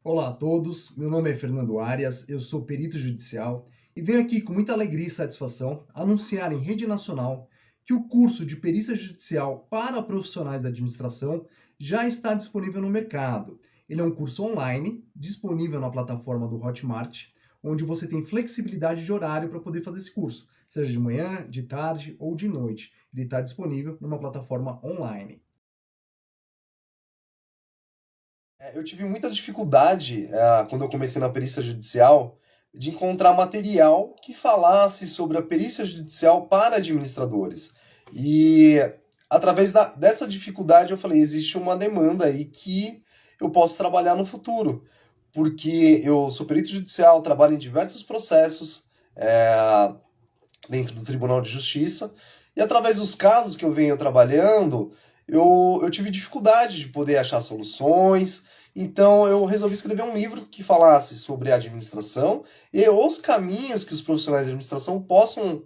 Olá a todos, meu nome é Fernando Arias, eu sou perito judicial e venho aqui com muita alegria e satisfação anunciar em rede nacional que o curso de perícia judicial para profissionais da administração já está disponível no mercado. Ele é um curso online, disponível na plataforma do Hotmart, onde você tem flexibilidade de horário para poder fazer esse curso, seja de manhã, de tarde ou de noite. Ele está disponível numa plataforma online. Eu tive muita dificuldade, quando eu comecei na perícia judicial, de encontrar material que falasse sobre a perícia judicial para administradores. E através dessa dificuldade eu falei, existe uma demanda aí que eu posso trabalhar no futuro, porque eu sou perito judicial, trabalho em diversos processos dentro do Tribunal de Justiça, e através dos casos que eu venho trabalhando, eu tive dificuldade de poder achar soluções, então eu resolvi escrever um livro que falasse sobre a administração e os caminhos que os profissionais de administração possam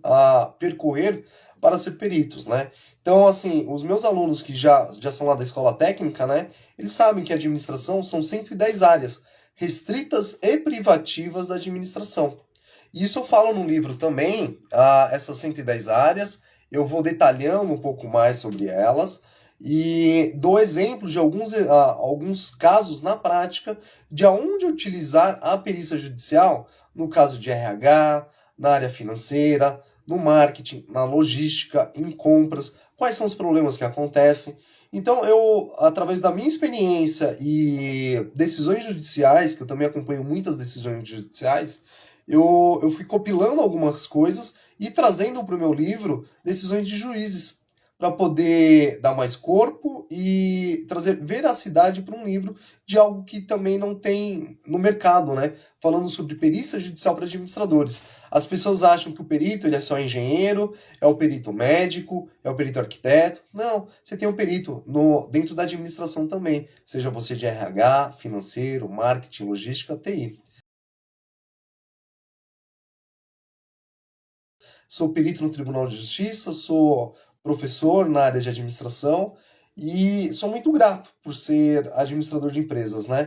percorrer para ser peritos, né? Então, assim, os meus alunos que já são lá da escola técnica, né, eles sabem que a administração são 110 áreas restritas e privativas da administração. Isso eu falo no livro também, essas 110 áreas, eu vou detalhando um pouco mais sobre elas e dou exemplos de alguns casos na prática de aonde utilizar a perícia judicial, no caso de RH, na área financeira, no marketing, na logística, em compras, quais são os problemas que acontecem. Então, eu, através da minha experiência e decisões judiciais, que eu também acompanho muitas decisões judiciais, eu fui compilando algumas coisas e trazendo para o meu livro decisões de juízes, para poder dar mais corpo e trazer veracidade para um livro de algo que também não tem no mercado, né? Falando sobre perícia judicial para administradores. As pessoas acham que o perito ele é só engenheiro, é o perito médico, é o perito arquiteto. Não, você tem um perito dentro da administração também, seja você de RH, financeiro, marketing, logística, TI. Sou perito no Tribunal de Justiça, sou professor na área de administração e sou muito grato por ser administrador de empresas, né?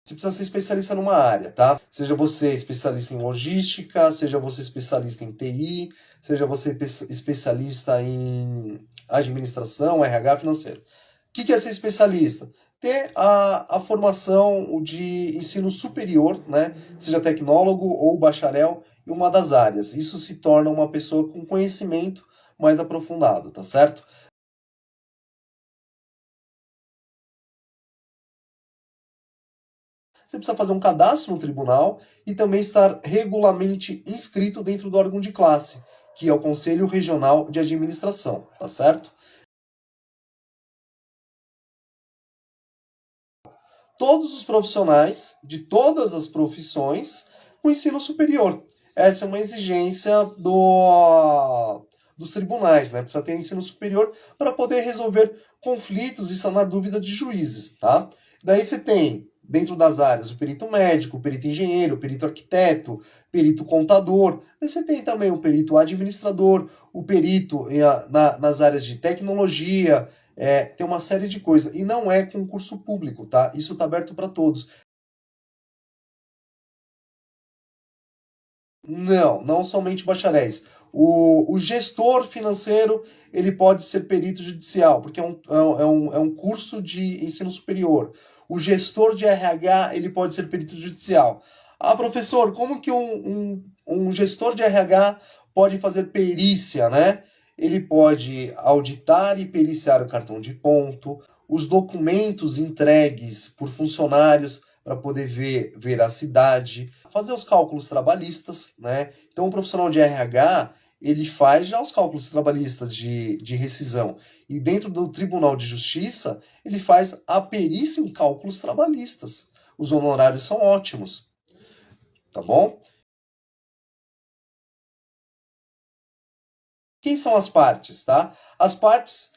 Você precisa ser especialista numa área, tá? Seja você especialista em logística, seja você especialista em TI, seja você especialista em administração, RH financeiro. O que é ser especialista? Ter a formação de ensino superior, né? Seja tecnólogo ou bacharel em uma das áreas. Isso se torna uma pessoa com conhecimento mais aprofundado, tá certo? Você precisa fazer um cadastro no tribunal e também estar regularmente inscrito dentro do órgão de classe, que é o Conselho Regional de Administração, tá certo? Todos os profissionais de todas as profissões com ensino superior. Essa é uma exigência dos tribunais, né? Precisa ter ensino superior para poder resolver conflitos e sanar dúvidas de juízes, tá? Daí você tem, dentro das áreas, o perito médico, o perito engenheiro, o perito arquiteto, perito contador. Daí você tem também o perito administrador, o perito nas áreas de tecnologia, tem uma série de coisas. E não é concurso público, tá? Isso está aberto para todos. Não, não somente bacharéis. O gestor financeiro, ele pode ser perito judicial, porque é um curso de ensino superior. O gestor de RH, ele pode ser perito judicial. Ah, professor, como que um gestor de RH pode fazer perícia, né? Ele pode auditar e periciar o cartão de ponto, os documentos entregues por funcionários para poder ver veracidade, fazer os cálculos trabalhistas, né? Então, o profissional de RH, ele faz já os cálculos trabalhistas de rescisão. E dentro do Tribunal de Justiça, ele faz a perícia em cálculos trabalhistas. Os honorários são ótimos, tá bom? Quem são as partes, tá? As partes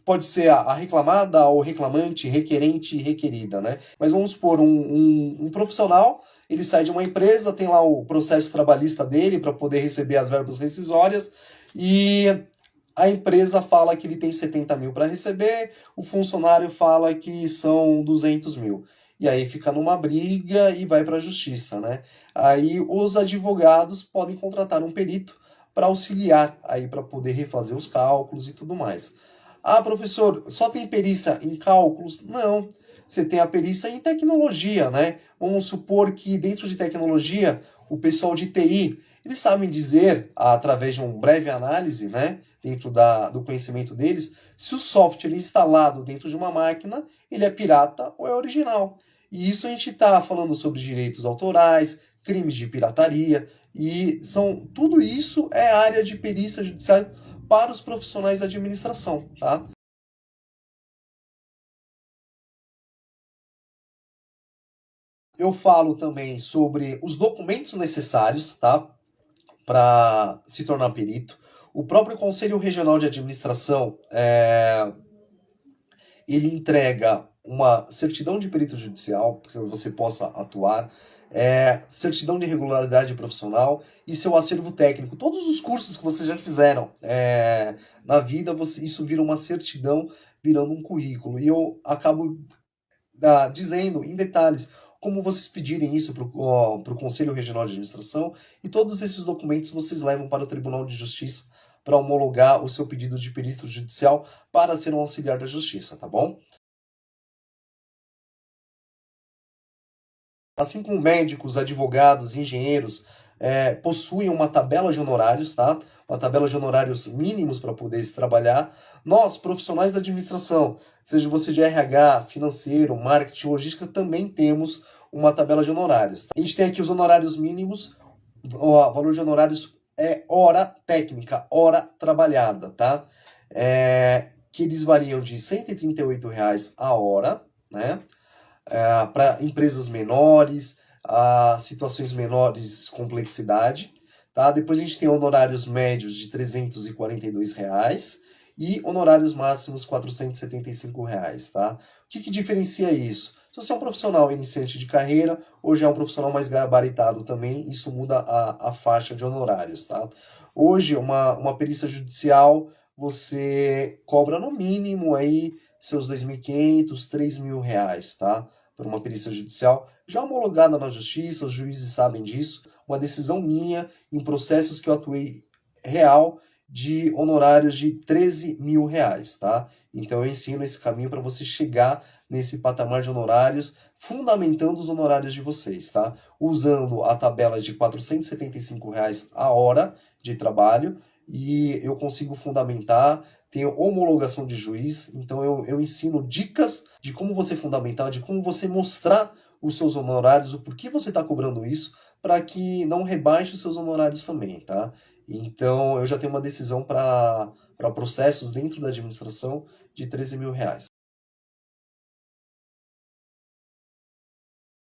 pode ser a reclamada, o reclamante, requerente e requerida, né? Mas vamos supor, um profissional, ele sai de uma empresa, tem lá o processo trabalhista dele para poder receber as verbas rescisórias e a empresa fala que ele tem 70 mil para receber, o funcionário fala que são 200 mil. E aí fica numa briga e vai para a justiça, né? Aí os advogados podem contratar um perito para auxiliar aí para poder refazer os cálculos e tudo mais. Ah, professor, só tem perícia em cálculos? Não. Você tem a perícia em tecnologia, né? Vamos supor que dentro de tecnologia, o pessoal de TI, eles sabem dizer, através de uma breve análise, né, dentro do conhecimento deles, se o software instalado dentro de uma máquina, ele é pirata ou é original. E isso a gente está falando sobre direitos autorais, crimes de pirataria, e tudo isso é área de perícia judicial para os profissionais da administração, tá? Eu falo também sobre os documentos necessários, tá, para se tornar perito. O próprio Conselho Regional de Administração, ele entrega uma certidão de perito judicial, para que você possa atuar, certidão de regularidade profissional e seu acervo técnico. Todos os cursos que vocês já fizeram na vida, isso vira uma certidão, virando um currículo. E eu acabo dizendo em detalhes como vocês pedirem isso para o Conselho Regional de Administração, e todos esses documentos vocês levam para o Tribunal de Justiça para homologar o seu pedido de perito judicial para ser um auxiliar da Justiça, tá bom? Assim como médicos, advogados, engenheiros possuem uma tabela de honorários, tá? Uma tabela de honorários mínimos para poder se trabalhar. Nós, profissionais da administração, seja você de RH, financeiro, marketing, logística, também temos uma tabela de honorários. Tá? A gente tem aqui os honorários mínimos, o valor de honorários é hora técnica, hora trabalhada, tá? Que eles variam de R$ 138,00 a hora, né? Para empresas menores, situações menores complexidade. Tá? Depois a gente tem honorários médios de R$ 342,00 e honorários máximos R$ 475,00. Tá? O que diferencia isso? Se você é um profissional iniciante de carreira ou já é um profissional mais gabaritado também, isso muda a faixa de honorários. Tá? Hoje, uma perícia judicial, você cobra no mínimo aí seus R$ 2.500, R$ 3.000, tá? Por uma perícia judicial já homologada na justiça, os juízes sabem disso, uma decisão minha em processos que eu atuei real de honorários de R$ 13.000, tá? Então eu ensino esse caminho para você chegar nesse patamar de honorários, fundamentando os honorários de vocês, tá? Usando a tabela de R$ 475,00 a hora de trabalho, e eu consigo fundamentar, tenho homologação de juiz, então eu ensino dicas de como você fundamentar, de como você mostrar os seus honorários, o porquê você está cobrando isso, para que não rebaixe os seus honorários também, tá? Então eu já tenho uma decisão para processos dentro da administração de R$ 13.000.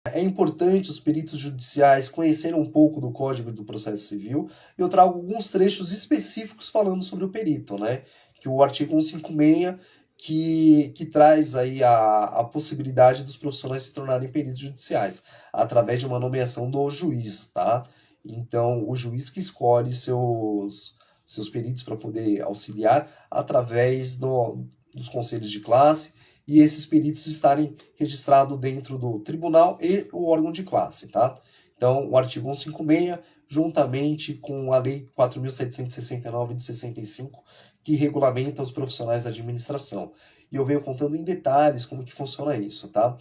É importante os peritos judiciais conhecerem um pouco do Código do Processo Civil. Eu trago alguns trechos específicos falando sobre o perito, né? Que o artigo 156, que traz aí a possibilidade dos profissionais se tornarem peritos judiciais, através de uma nomeação do juiz, tá? Então, o juiz que escolhe seus peritos para poder auxiliar através dos conselhos de classe, e esses peritos estarem registrados dentro do tribunal e o órgão de classe, tá? Então, o artigo 156, juntamente com a Lei 4.769 de 65, que regulamenta os profissionais da administração. E eu venho contando em detalhes como que funciona isso, tá?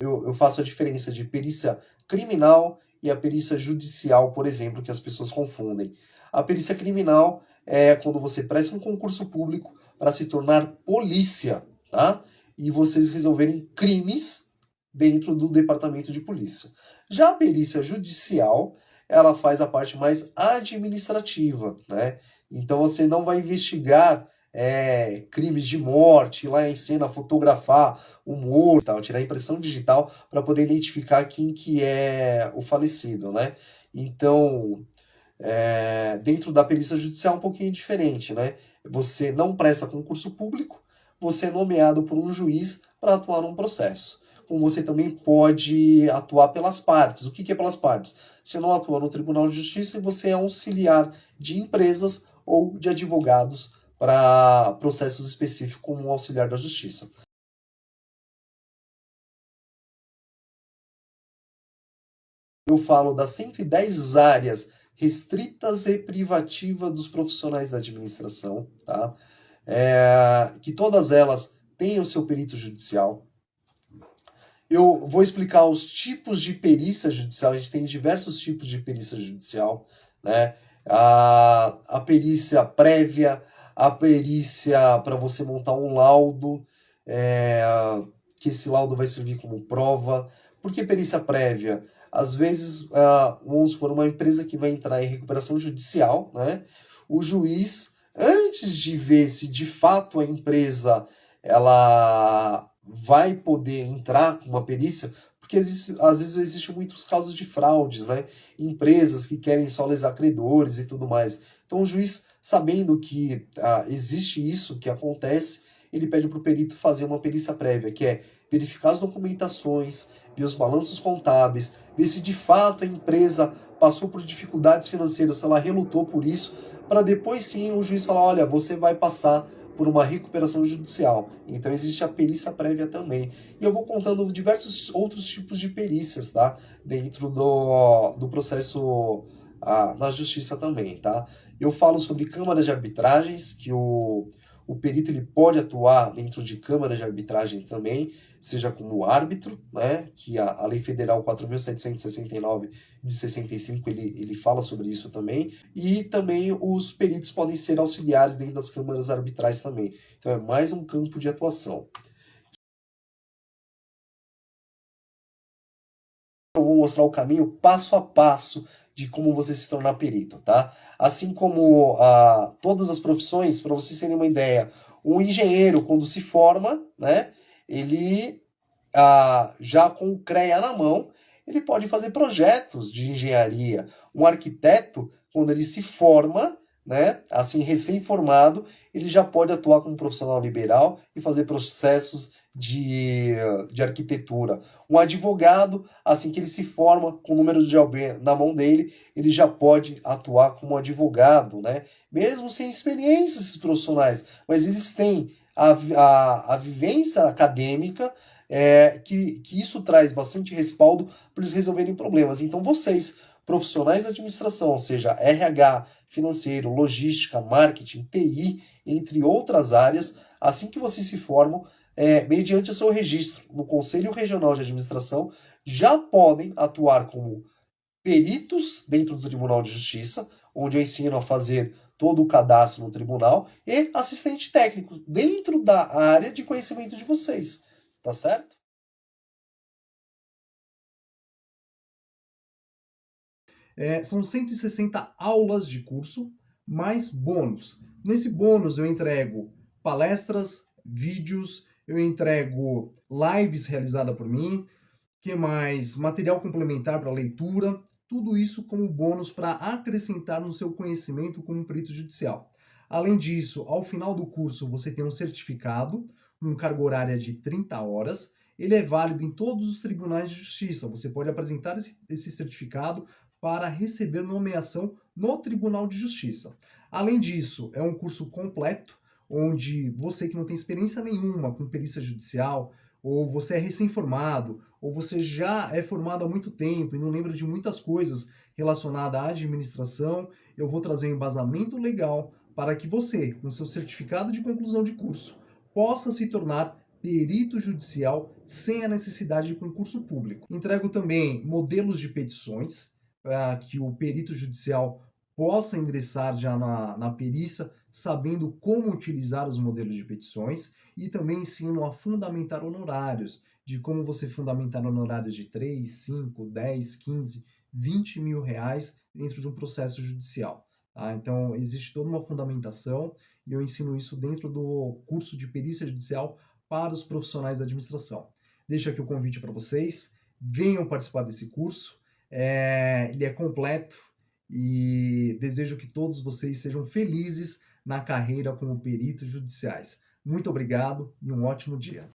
Eu faço a diferença de perícia criminal e a perícia judicial, por exemplo, que as pessoas confundem. A perícia criminal é quando você presta um concurso público para se tornar polícia, tá? E vocês resolverem crimes dentro do departamento de polícia. Já a perícia judicial, ela faz a parte mais administrativa, né? Então você não vai investigar crimes de morte, ir lá em cena fotografar o morto, tal, tirar impressão digital para poder identificar quem que é o falecido, né? Então, dentro da perícia judicial é um pouquinho diferente, né? Você não presta concurso público, você é nomeado por um juiz para atuar num processo. como você também pode atuar pelas partes. O que é pelas partes? Você não atua no Tribunal de Justiça e você é auxiliar de empresas ou de advogados para processos específicos como auxiliar da Justiça. Eu falo das 110 áreas restritas e privativas dos profissionais da administração, tá? Que todas elas têm o seu perito judicial. Eu vou explicar os tipos de perícia judicial. A gente tem diversos tipos de perícia judicial, né? A perícia prévia, a perícia para você montar um laudo, que esse laudo vai servir como prova. Por que perícia prévia? Às vezes, vamos supor, uma empresa que vai entrar em recuperação judicial, né? O juiz, antes de ver se de fato a empresa ela vai poder entrar com uma perícia, porque às vezes existem muitos casos de fraudes, né? Empresas que querem só lesar credores e tudo mais. Então o juiz, sabendo que existe isso que acontece, ele pede para o perito fazer uma perícia prévia, que é verificar as documentações, ver os balanços contábeis, ver se de fato a empresa passou por dificuldades financeiras, se ela relutou por isso, para depois sim o juiz falar, olha, você vai passar por uma recuperação judicial. Então existe a perícia prévia também. E eu vou contando diversos outros tipos de perícias, tá? Dentro do processo na justiça também, tá? Eu falo sobre câmaras de arbitragens, que o perito ele pode atuar dentro de câmaras de arbitragem também, seja como árbitro, né? Que a Lei Federal 4.769 de 65 ele fala sobre isso também, e também os peritos podem ser auxiliares dentro das câmaras arbitrais também. Então é mais um campo de atuação. Eu vou mostrar o caminho passo a passo de como você se tornar perito, tá? Assim como todas as profissões, para vocês terem uma ideia, um engenheiro, quando se forma, né, ele já com o CREA na mão, ele pode fazer projetos de engenharia. Um arquiteto, quando ele se forma, né, assim, recém-formado, ele já pode atuar como profissional liberal e fazer processos de arquitetura. Um advogado, assim que ele se forma, com o número de OAB na mão dele, ele já pode atuar como advogado, né? Mesmo sem experiências profissionais, mas eles têm a vivência acadêmica, que isso traz bastante respaldo para eles resolverem problemas. Então vocês, profissionais da administração, ou seja, RH, financeiro, logística, marketing, TI, entre outras áreas, assim que vocês se formam, mediante o seu registro no Conselho Regional de Administração, já podem atuar como peritos dentro do Tribunal de Justiça, onde eu ensino a fazer todo o cadastro no tribunal, e assistente técnico dentro da área de conhecimento de vocês, tá certo? São 160 aulas de curso, mais bônus. Nesse bônus eu entrego palestras, vídeos, eu entrego lives realizadas por mim, que mais? Material complementar para leitura, tudo isso como bônus para acrescentar no seu conhecimento como perito judicial. Além disso, ao final do curso você tem um certificado, com carga horária de 30 horas, ele é válido em todos os tribunais de justiça. Você pode apresentar esse certificado para receber nomeação no Tribunal de Justiça. Além disso, é um curso completo, onde você que não tem experiência nenhuma com perícia judicial, ou você é recém-formado, ou você já é formado há muito tempo e não lembra de muitas coisas relacionadas à administração, eu vou trazer um embasamento legal para que você, com seu certificado de conclusão de curso, possa se tornar perito judicial sem a necessidade de concurso público. Entrego também modelos de petições, para que o perito judicial possa ingressar já na perícia, sabendo como utilizar os modelos de petições, e também ensino a fundamentar honorários, de como você fundamentar honorários de 3, 5, 10, 15, 20 mil reais dentro de um processo judicial. Tá? Então, existe toda uma fundamentação e eu ensino isso dentro do curso de perícia judicial para os profissionais da administração. Deixo aqui o convite para vocês, venham participar desse curso, ele é completo e desejo que todos vocês sejam felizes na carreira como peritos judiciais. Muito obrigado e um ótimo dia.